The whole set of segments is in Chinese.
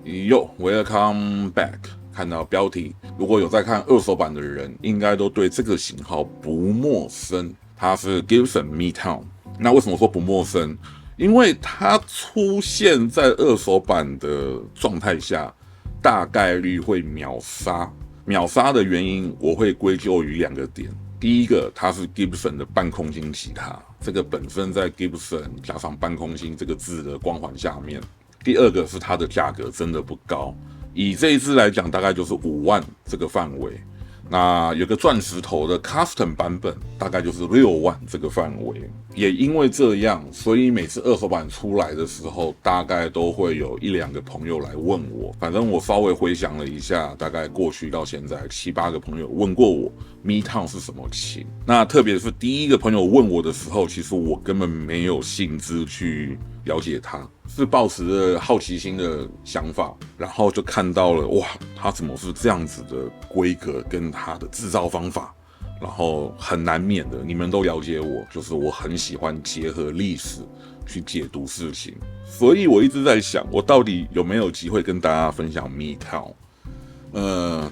Welcome back。看到标题，如果有在看二手版的人，应该都对这个型号不陌生。它是 Gibson Midtown。那为什么说不陌生？因为它出现在二手版的状态下，大概率会秒杀。秒杀的原因，我会归咎于2个点。第一个，它是 Gibson 的半空心吉他，这个本身在 Gibson 加上半空心这个字的光环下面。第二个是它的价格真的不高，以这一支来讲，大概就是5万这个范围。那有个钻石头的 Custom 版本，大概就是6万这个范围。也因为这样，所以每次二手版出来的时候，大概都会有1-2个朋友来问我。反正我稍微回想了一下，大概过去到现在7-8个朋友问过我 Midtown 是什么琴。那特别是第一个朋友问我的时候，其实我根本没有兴致去了解它，是抱持着好奇心的想法，然后就看到了哇，它怎么是这样子的规格跟它的制造方法。然后很难免的，你们都了解我，就是我很喜欢结合历史去解读事情，所以我一直在想，我到底有没有机会跟大家分享 Midtown？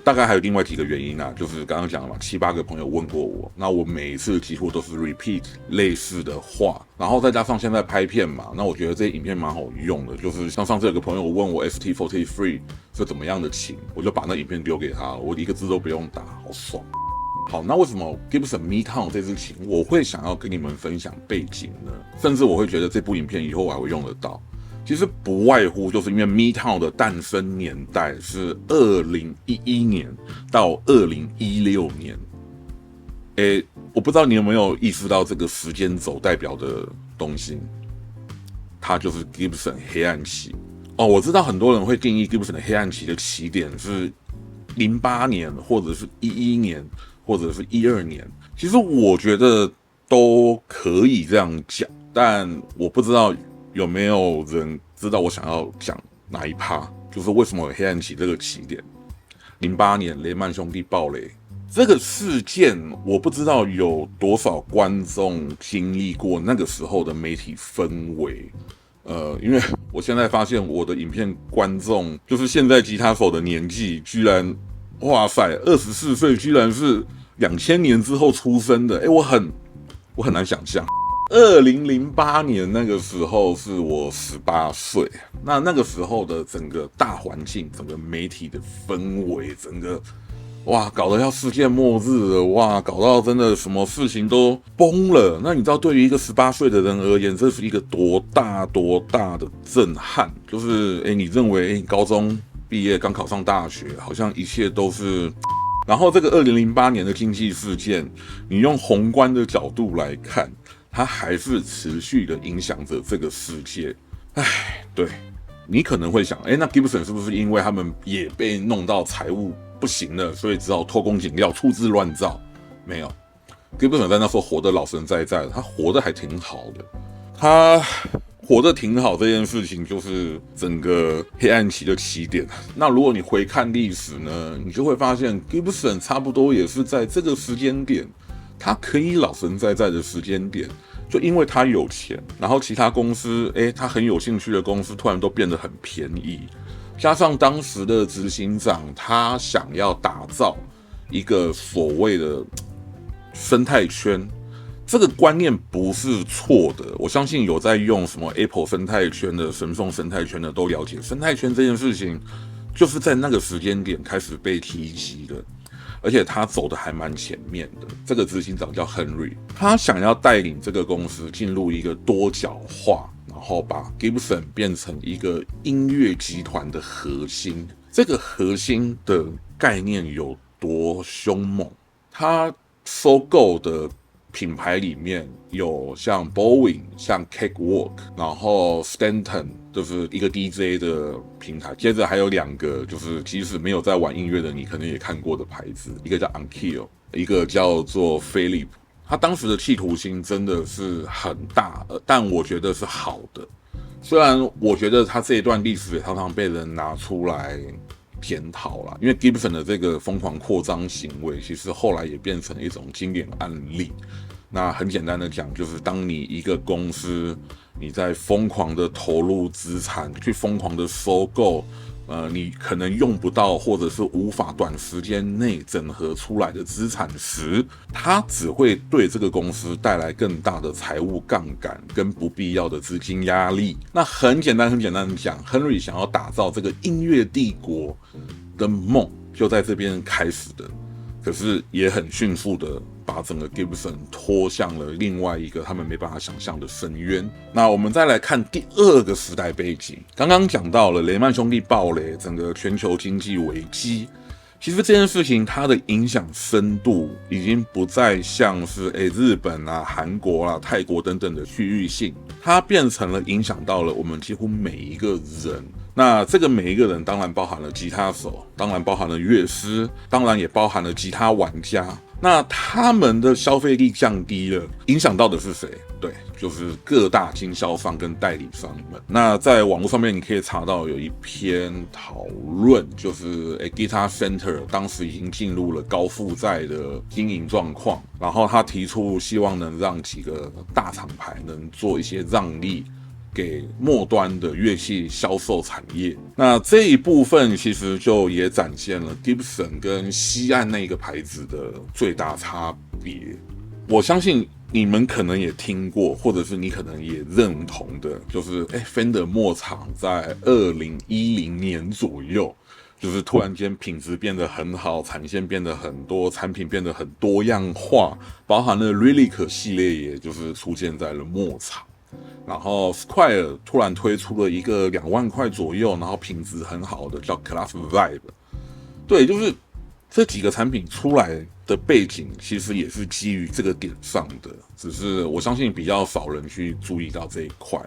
大概还有另外几个原因啊，就是刚刚讲了嘛，7-8个朋友问过我，那我每一次几乎都是 repeat 类似的话，然后再加上现在拍片嘛，那我觉得这些影片蛮好用的，就是像上次有个朋友问我 ST43 是怎么样的琴，我就把那影片丢给他，我一个字都不用打，好爽。好，那为什么 Gibson Midtown 这支琴我会想要跟你们分享背景呢？甚至我会觉得这部影片以后我还会用得到。其实不外乎就是因为 Midtown 的诞生年代是2011年到2016年。我不知道你有没有意识到这个时间轴代表的东西，它就是 Gibson 黑暗期。我知道很多人会定义 Gibson 的黑暗期的起点是08年，或者是11年。或者是12年，其实我觉得都可以这样讲，但我不知道有没有人知道我想要讲哪一趴，就是为什么有黑暗期这个起点。08年雷曼兄弟爆雷这个事件，我不知道有多少观众经历过那个时候的媒体氛围。因为我现在发现我的影片观众，就是现在吉他手的年纪，居然哇塞，24岁居然是2000年之后出生的，我很难想象。2008年那个时候是我18岁，那个时候的整个大环境，整个媒体的氛围，整个哇搞得要世界末日了，哇搞到真的什么事情都崩了。那你知道对于一个18岁的人而言，这是一个多大的震撼？就是你认为你高中毕业刚考上大学，好像一切都是。然后这个2008年的经济事件，你用宏观的角度来看，它还是持续的影响着这个世界。对，你可能会想，那 Gibson 是不是因为他们也被弄到财务不行了，所以只好偷工减料、粗制滥造？没有 ，Gibson 在那时候活得老神在在的，他活得还挺好的，他活得挺好这件事情，就是整个黑暗期的起点。那如果你回看历史呢，你就会发现 Gibson 差不多也是在这个时间点，他可以老神在在的时间点，就因为他有钱，然后其他公司，他很有兴趣的公司突然都变得很便宜，加上当时的执行长他想要打造一个所谓的生态圈。这个观念不是错的，我相信有在用什么 Apple 生态圈的、神送生态圈的都了解，生态圈这件事情就是在那个时间点开始被提及的，而且他走的还蛮前面的。这个执行长叫 Henry， 他想要带领这个公司进入一个多角化，然后把 Gibson 变成一个音乐集团的核心。这个核心的概念有多凶猛？他收购的品牌里面有像 Boeing、像 Cakewalk， 然后 Stanton 就是一个 DJ 的平台，接着还有2个就是即使没有在玩音乐的你可能也看过的牌子，一个叫 Onkyo， 一个叫做 Philip。他当时的企图心真的是很大，但我觉得是好的。虽然我觉得他这一段历史也常常被人拿出来检讨啦，因为 Gibson 的这个疯狂扩张行为，其实后来也变成一种经典案例。那很简单的讲，就是当你一个公司，你在疯狂的投入资产，去疯狂的收购，你可能用不到，或者是无法短时间内整合出来的资产时，它只会对这个公司带来更大的财务杠杆跟不必要的资金压力。那很简单的讲，Henry 想要打造这个音乐帝国的梦就在这边开始的，可是也很迅速的把整个 Gibson 拖向了另外一个他们没办法想象的深渊。那我们再来看第二个时代背景，刚刚讲到了雷曼兄弟暴雷，整个全球经济危机。其实这件事情它的影响深度已经不再像是日本啊、韩国啊、泰国等等的区域性，它变成了影响到了我们几乎每一个人。那这个每一个人当然包含了吉他手，当然包含了乐师，当然也包含了吉他玩家。那他们的消费力降低了，影响到的是谁？对，就是各大经销商跟代理商们。那在网络上面你可以查到有一篇讨论，就是Guitar Center 当时已经进入了高负债的经营状况，然后他提出希望能让几个大厂牌能做一些让利给末端的乐器销售产业。那这一部分其实就也展现了 Gibson 跟西岸那个牌子的最大差别。我相信你们可能也听过，或者是你可能也认同的，就是Fender 末厂在2010年左右，就是突然间品质变得很好，产线变得很多，产品变得很多样化，包含了 Relic 系列也就是出现在了末厂。然后 Squier 突然推出了一个2万块左右，然后品质很好的叫 Class Vibe。对，就是这几个产品出来的背景其实也是基于这个点上的，只是我相信比较少人去注意到这一块。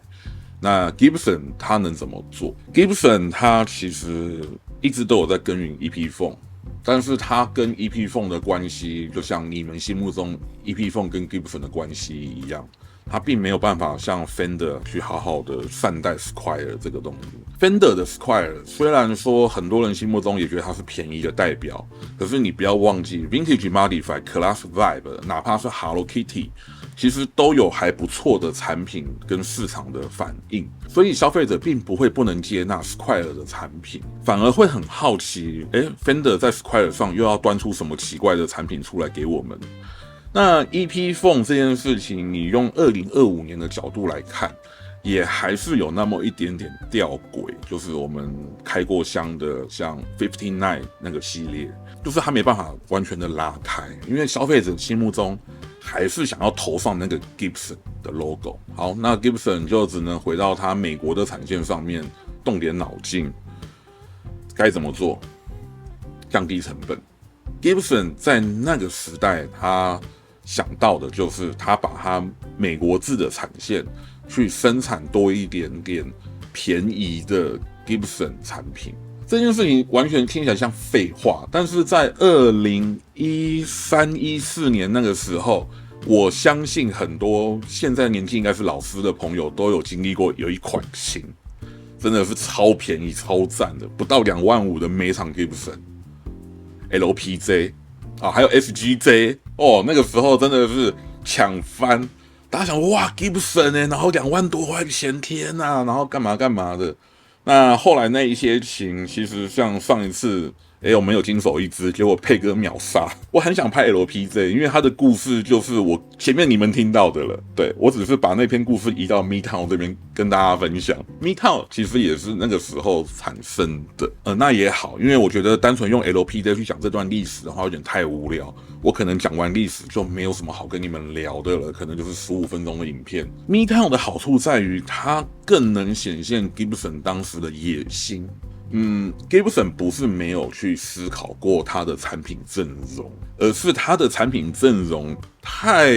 那 Gibson 它能怎么做？ Gibson 它其实一直都有在耕耘 Epiphone， 但是它跟 Epiphone 的关系就像你们心目中 Epiphone 跟 Gibson 的关系一样，它并没有办法像 Fender 去好好的善待 Squier 这个东西。Fender 的 Squier 虽然说很多人心目中也觉得它是便宜的代表，可是你不要忘记 Vintage Modified、Class Vibe， 哪怕是 Hello Kitty， 其实都有还不错的产品跟市场的反应，所以消费者并不会不能接纳 Squier 的产品，反而会很好奇，Fender 在 Squier 上又要端出什么奇怪的产品出来给我们。那 Epiphone 这件事情，你用2025年的角度来看，也还是有那么一点点吊诡，就是我们开过箱的像59那个系列，就是它没办法完全的拉开，因为消费者心目中还是想要投放那个 Gibson 的 logo。好，那 Gibson 就只能回到它美国的产线上面动点脑筋，该怎么做，降低成本。Gibson 在那个时代，他想到的就是他把他美国制的产线去生产多一点点便宜的 Gibson 产品。这件事情完全听起来像废话，但是在2013、14年那个时候，我相信很多现在年纪应该是老师的朋友都有经历过，有一款琴真的是超便宜、超赞的，不到2万5的美厂 Gibson。LPJ 啊，还有 SGJ 哦，那个时候真的是抢翻，大家想哇 Gibson 然后2万多块钱，天哪，然后干嘛干嘛的。那后来那一些琴，其实像上一次我们有经手一支，结果配哥秒杀。我很想拍 LPJ， 因为它的故事就是我前面你们听到的了。对，我只是把那篇故事移到 Midtown 这边跟大家分享。Midtown 其实也是那个时候产生的，那也好，因为我觉得单纯用 LPJ 去讲这段历史的话有点太无聊，我可能讲完历史就没有什么好跟你们聊的了，可能就是15分钟的影片。Midtown 的好处在于它更能显现 Gibson 当时的野心。Gibson 不是没有去思考过他的产品阵容，而是他的产品阵容太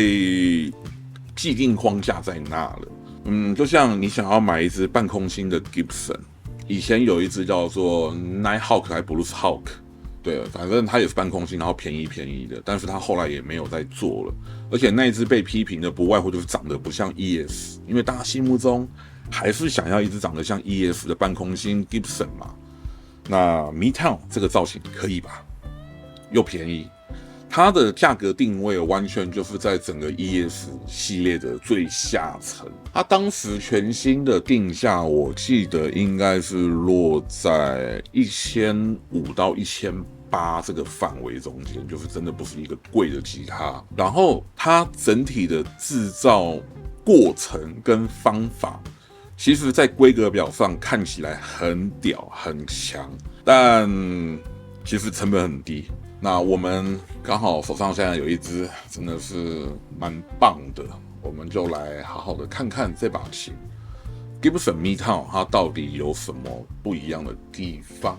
既定框架在那了。就像你想要买一支半空心的 Gibson， 以前有一支叫做 Nighthawk 还 Blues Hawk， 对，反正它也是半空心，然后便宜的，但是它后来也没有再做了。而且那一支被批评的不外乎就是长得不像 ES， 因为大家心目中还是想要一支长得像 ES 的半空心 Gibson 嘛。那 Midtown 这个造型可以吧？又便宜，它的价格定位完全就是在整个 ES 系列的最下层。它当时全新的定价，我记得应该是落在1500到1800这个范围中间，就是真的不是一个贵的吉他。然后它整体的制造过程跟方法，其实在规格表上看起来很屌很强，但其实成本很低。那我们刚好手上现在有一支真的是蛮棒的，我们就来好好的看看这把琴 Gibson Midtown 它到底有什么不一样的地方。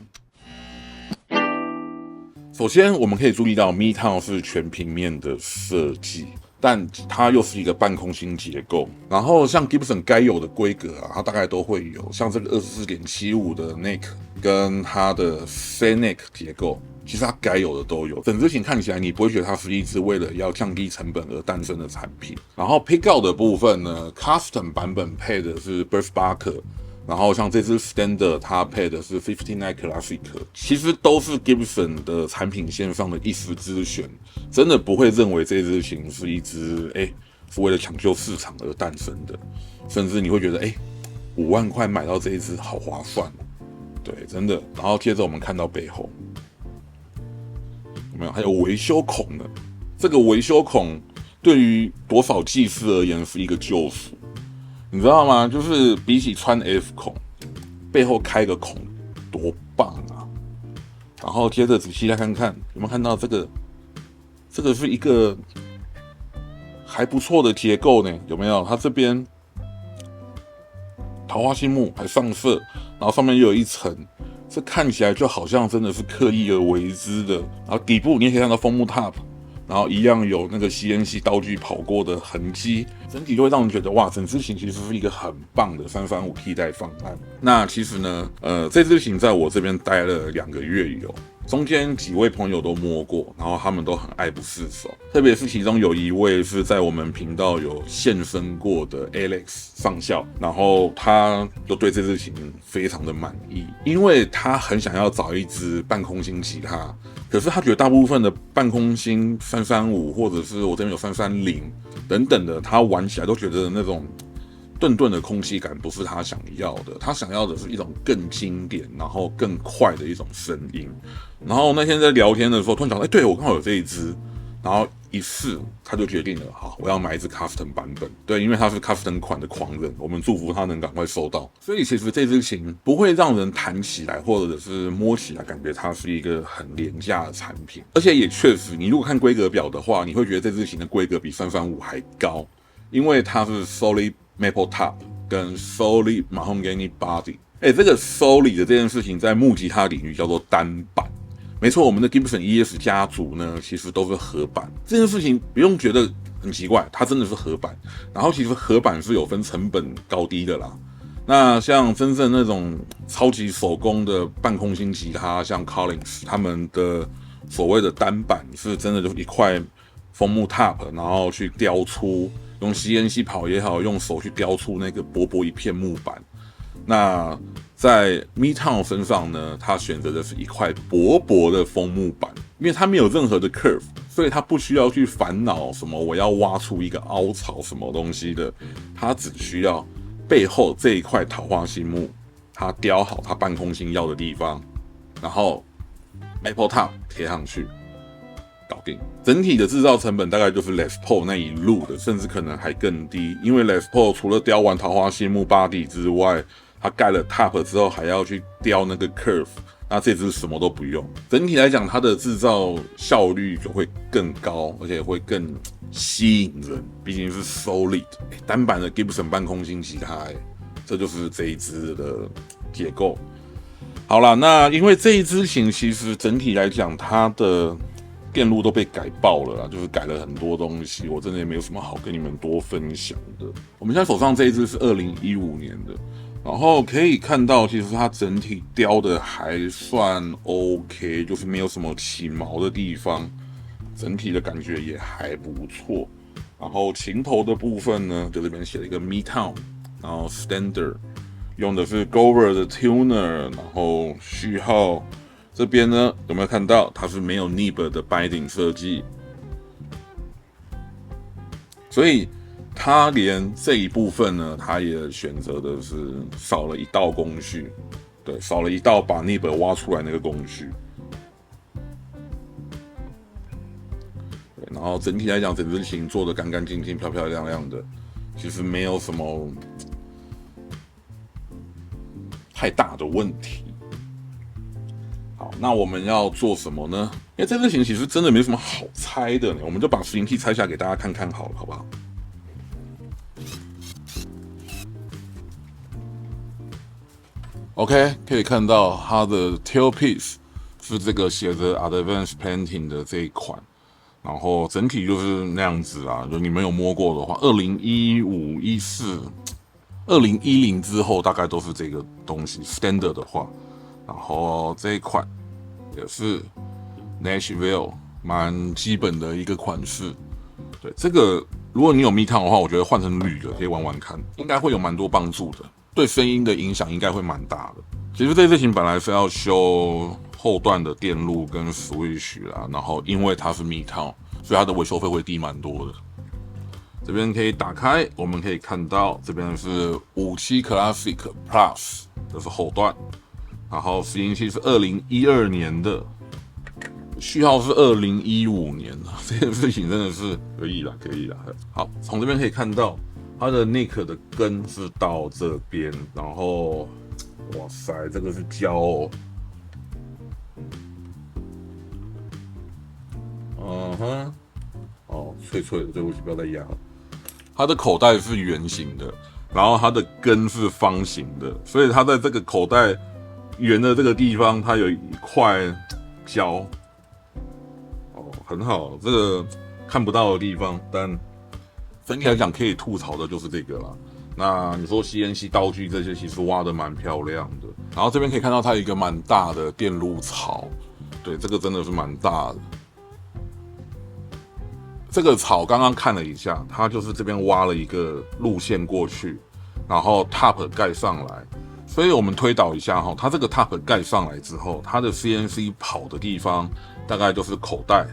首先我们可以注意到 Midtown 是全平面的设计，但它又是一个半空心结构。然后像 Gibson 该有的规格它大概都会有，像这个 24.75 的 neck 跟它的 C neck 结构，其实它该有的都有。整支琴看起来你不会觉得它是一支为了要降低成本而诞生的产品。然后 pickup 的部分呢 ，Custom 版本配的是 Burt Barker， 然后像这支 Standard 它配的是59 Classic， 其实都是 Gibson 的产品线上的一时之选，真的不会认为这支琴是一支是为了抢救市场而诞生的，甚至你会觉得5万块买到这一支好划算，对，真的。然后接着我们看到背后有没有还有维修孔呢？这个维修孔对于多少技师而言是一个救赎，你知道吗？就是比起穿 F 孔，背后开个孔多棒啊！然后接着仔细来看看，有没有看到这个？这个是一个还不错的结构呢，有没有？它这边桃花心木还上色，然后上面又有一层，这看起来就好像真的是刻意而为之的。然后底部你也可以看到枫木 top， 然后一样有那个 CNC 刀具跑过的痕迹，整体就会让人觉得哇，整支琴其实是一个很棒的335替代方案。那其实呢，这支琴在我这边待了2个月有。中间几位朋友都摸过，然后他们都很爱不释手，特别是其中有一位是在我们频道有现身过的 Alex 上校，然后他就对这支琴非常的满意，因为他很想要找一支半空心吉他，可是他觉得大部分的半空心335或者是我这边有330等等的，他玩起来都觉得那种顿顿的空气感不是他想要的，他想要的是一种更经典然后更快的一种声音。然后那天在聊天的时候突然想到对，我刚好有这一支，然后一试他就决定了，好，我要买一支 Custom 版本。对，因为他是 Custom 款的狂人，我们祝福他能赶快收到。所以其实这支琴不会让人弹起来或者是摸起来感觉它是一个很廉价的产品，而且也确实你如果看规格表的话，你会觉得这支琴的规格比335还高，因为它是 Solid Maple Top 跟 Solid Mahogany Body。这个 Solid 的这件事情在木吉他领域叫做单板。没错，我们的 Gibson ES 家族呢，其实都是合板。这件事情不用觉得很奇怪，它真的是合板。然后其实合板是有分成本高低的啦。那像真正那种超级手工的半空心吉他，像 Collins 他们的所谓的单板，是真的就是一块枫木 top， 然后去雕出，用 CNC 跑也好，用手去雕出那个薄薄一片木板。那在 Midtown 身上呢，他选择的是一块薄薄的枫木板，因为它没有任何的 curve， 所以它不需要去烦恼什么我要挖出一个凹槽什么东西的，它只需要背后这一块桃花心木，它雕好它半空心要的地方，然后 Maple Top 贴上去，搞定。整体的制造成本大概就是 Les Paul 那一路的，甚至可能还更低，因为 Les Paul 除了雕完桃花心木 body 之外，它盖了 top 之后还要去雕那个 curve， 那这支什么都不用。整体来讲，它的制造效率就会更高，而且会更吸引人，毕竟是 solid 单板的 Gibson 半空心吉他，这就是这一支的结构。好啦，那因为这一支琴其实整体来讲，它的电路都被改爆了啦，就是改了很多东西，我真的也没有什么好跟你们多分享的。我们现在手上这一支是2015年的。然后可以看到，其实它整体雕的还算 OK， 就是没有什么起毛的地方，整体的感觉也还不错。然后琴头的部分呢，就这边写了一个 Midtown， 然后 Standard 用的是 Gover 的 Tuner， 然后序号这边呢有没有看到它是没有 nib 的 binding 设计，所以他连这一部分呢，他也选择的是少了一道工序，对，少了一道把那本挖出来那个工序。对，然后整体来讲，整只琴做的干干净净、漂漂亮亮的，其实没有什么太大的问题。好，那我们要做什么呢？因为这只琴其实真的没什么好拆的呢，我们就把拾音器拆下给大家看看好了，好不好？OK， 可以看到它的 tailpiece 是这个写着 Advanced Painting 的这一款，然后整体就是那样子啊。就你们有摸过的话，2015、14、2010之后大概都是这个东西 standard 的话，然后这一款也是 Nashville 蛮基本的一个款式。对，这个如果你有密烫的话，我觉得换成铝的可以玩玩看，应该会有蛮多帮助的。对声音的影响应该会蛮大的。其实这支琴本来是要修后段的电路跟 switch 啦，然后因为它是密套，所以它的维修费会低蛮多的。这边可以打开，我们可以看到这边是57 Classic Plus， 这是后段，然后拾音器是2012年的，序号是2015年的，这件事情真的是可以啦。好，从这边可以看到。它的 neck 的根是到这边，然后，哇塞，这个是胶哦，哦，脆脆的，对不起，不要再压了。它的口袋是圆形的，然后它的根是方形的，所以它在这个口袋圆的这个地方，它有一块胶，哦，很好，这个看不到的地方，但。整体来讲，可以吐槽的就是这个啦。那你说 CNC 道具这些，其实挖的蛮漂亮的。然后这边可以看到它有一个蛮大的电路槽，对，这个真的是蛮大的。这个槽刚刚看了一下，它就是这边挖了一个路线过去，然后 top 盖上来。所以我们推导一下哈，它这个 top 盖上来之后，它的 CNC 跑的地方大概就是口袋，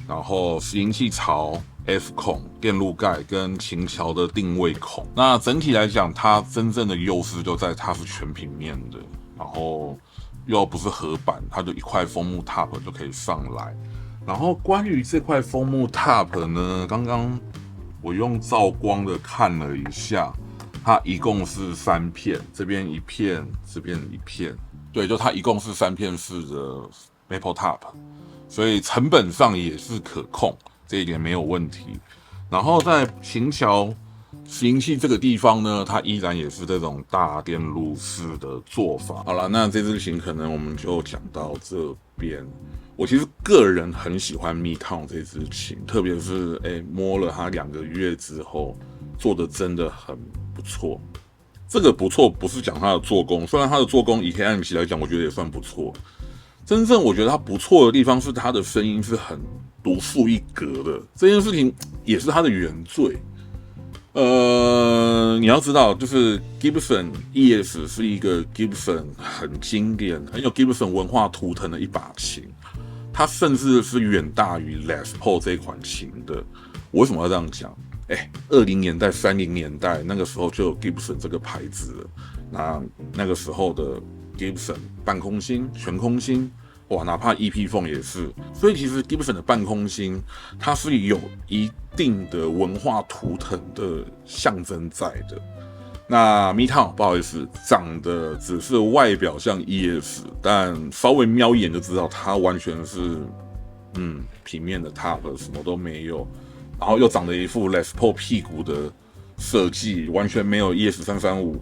然后拾音器槽。F 孔、电路盖跟琴桥的定位孔，那整体来讲，它真正的优势就在它是全平面的，然后又不是合板，它就一块枫木 top 就可以上来。然后关于这块枫木 top 呢，刚刚我用照光的看了一下，它一共是3片，这边一片，这边一片，对，就它一共是3片式的 maple top， 所以成本上也是可控。这一点没有问题，然后在琴桥拾音器这个地方呢，它依然也是这种大电路式的做法。好了，那这支琴可能我们就讲到这边。我其实个人很喜欢密套这支琴，特别是摸了它2个月之后，做的真的很不错。这个不错不是讲它的做工，虽然它的做工以 KMC 来讲，我觉得也算不错。真正我觉得它不错的地方是它的声音是很独树一格的，这件事情也是它的原罪。你要知道，就是 Gibson ES 是一个 Gibson 很经典、很有 Gibson 文化图腾的一把琴，它甚至是远大于 Les Paul 这款琴的。我为什么要这样讲？20年代、30年代那个时候就有 Gibson 这个牌子了。那个时候的 Gibson 半空心、全空心。哇，哪怕 EP Phone 也是，所以其实 Gibson 的半空心，它是有一定的文化图腾的象征在的。那密套不好意思，长得只是外表像 ES， 但稍微瞄一眼就知道它完全是平面的 top， 什么都没有，然后又长得一副 Les Paul 屁股的设计，完全没有 ES335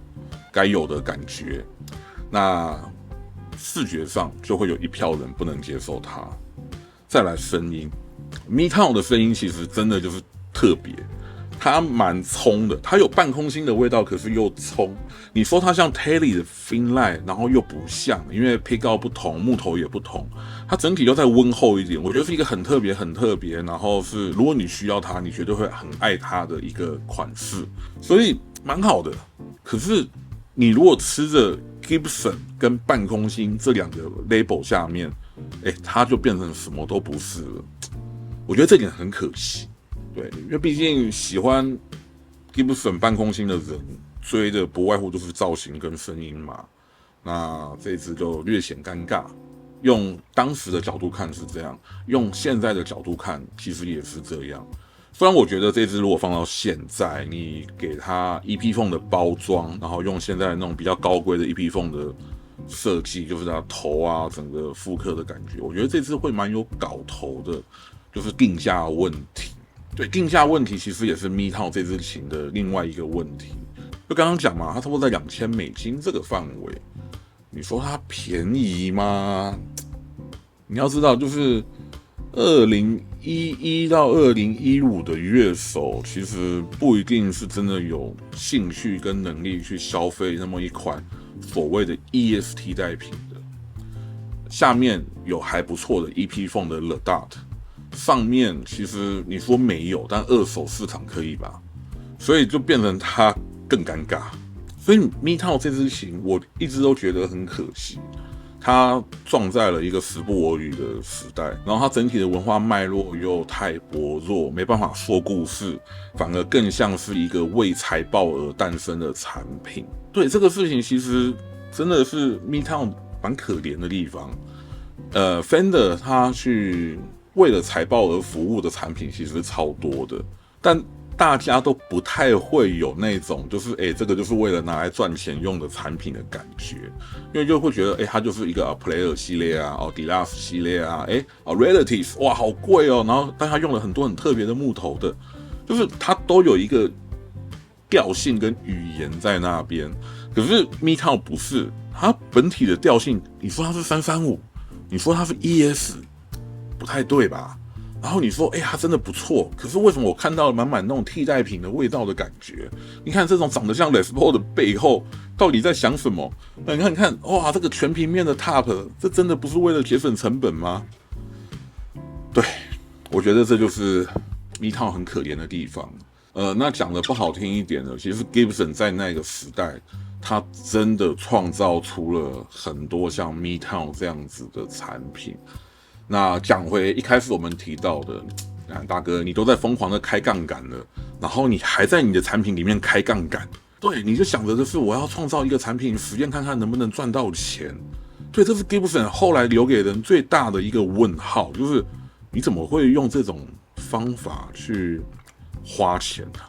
该有的感觉。那视觉上就会有一票人不能接受它。再来声音 ，Midtown 的声音其实真的就是特别，它蛮冲的，它有半空心的味道，可是又冲。你说它像 Tele 的 Finline， 然后又不像，因为配高不同，木头也不同，它整体都再温厚一点。我觉得是一个很特别、很特别，然后是如果你需要它，你绝对会很爱它的一个款式，所以蛮好的。可是你如果吃着 Gibson 跟半空心这2个 label 下面，它就变成什么都不是了。我觉得这点很可惜。对，因为毕竟喜欢 Gibson 半空心的人追的不外乎就是造型跟声音嘛。那这一支就略显尴尬。用当时的角度看是这样，用现在的角度看其实也是这样。虽然我觉得这支如果放到现在，你给它 EP-Phone 的包装，然后用现在那种比较高规的 EP-Phone 的设计，就是它头啊整个复刻的感觉，我觉得这支会蛮有搞头的，就是定价问题。对，定价问题其实也是 Midtown 这支琴的另外一个问题。就刚刚讲嘛，它差不多在$2000这个范围。你说它便宜吗？你要知道，就是2011到2015的乐手，其实不一定是真的有兴趣跟能力去消费那么一款所谓的 ES 替代品的。下面有还不错的 EP-Phone 的 The Dot， 上面其实你说没有，但二手市场可以吧？所以就变成它更尴尬。所以 Midtown 这支琴，我一直都觉得很可惜，它撞在了一个时不我与的时代，然后它整体的文化脉络又太薄弱，没办法说故事，反而更像是一个为财报而诞生的产品。对这个事情，其实真的是 Midtown 蛮可怜的地方。Fender 它去为了财报而服务的产品其实超多的，但大家都不太会有那种就是这个就是为了拿来赚钱用的产品的感觉，因为就会觉得它就是一个Player 系列啊，Deluxe 系列啊，Relatives 哇好贵哦，然后但它用了很多很特别的木头的，就是它都有一个调性跟语言在那边。可是 Midtown 不是，它本体的调性，你说它是335，你说它是 ES， 不太对吧？然后你说，它真的不错，可是为什么我看到了满满那种替代品的味道的感觉？你看这种长得像 Les Paul 的背后，到底在想什么？你看，哇，这个全平面的 Top， 这真的不是为了节省成本吗？对，我觉得这就是 Midtown 很可怜的地方。那讲的不好听一点的，其实 Gibson 在那个时代，他真的创造出了很多像 Midtown 这样子的产品。那讲回一开始我们提到的，大哥，你都在疯狂的开杠杆了，然后你还在你的产品里面开杠杆，对，你就想着的是我要创造一个产品，实验看看能不能赚到钱。对，这是 Gibson 后来留给人最大的一个问号，就是你怎么会用这种方法去花钱呢？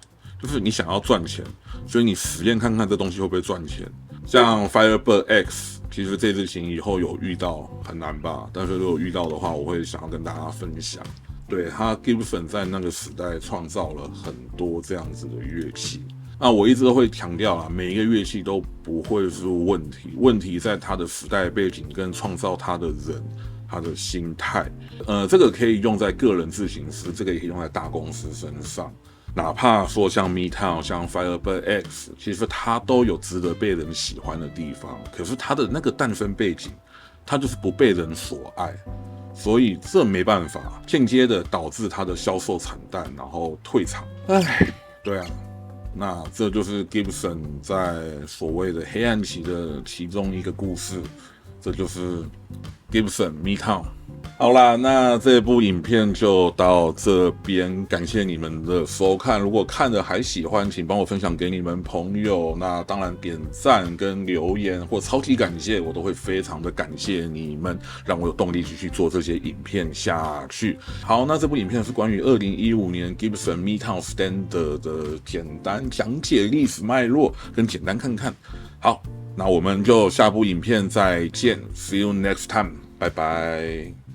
就是你想要赚钱，所以你实验看看这东西会不会赚钱。像 Firebird X， 其实这支琴以后有遇到很难吧，但是如果遇到的话，我会想要跟大家分享。对，他 Gibson 在那个时代创造了很多这样子的乐器。那我一直都会强调啦，每一个乐器都不会是问题，问题在他的时代背景跟创造他的人，他的心态。这个可以用在个人自行师，这个也可以用在大公司身上。哪怕说像 Midtown 像 Firebird X， 其实它都有值得被人喜欢的地方，可是它的那个诞生背景，它就是不被人所爱，所以这没办法，间接的导致它的销售惨淡，然后退场。对啊，那这就是 Gibson 在所谓的黑暗期的其中一个故事，这就是 Gibson Midtown。好啦，那这部影片就到这边，感谢你们的收看。如果看了还喜欢，请帮我分享给你们朋友。那当然点赞跟留言或超级感谢，我都会非常的感谢你们，让我有动力继续做这些影片下去。好，那这部影片是关于2015年 Gibson Midtown Standard 的简单讲解历史脉络跟简单看看。好，那我们就下部影片再见 ，See you next time， 拜拜。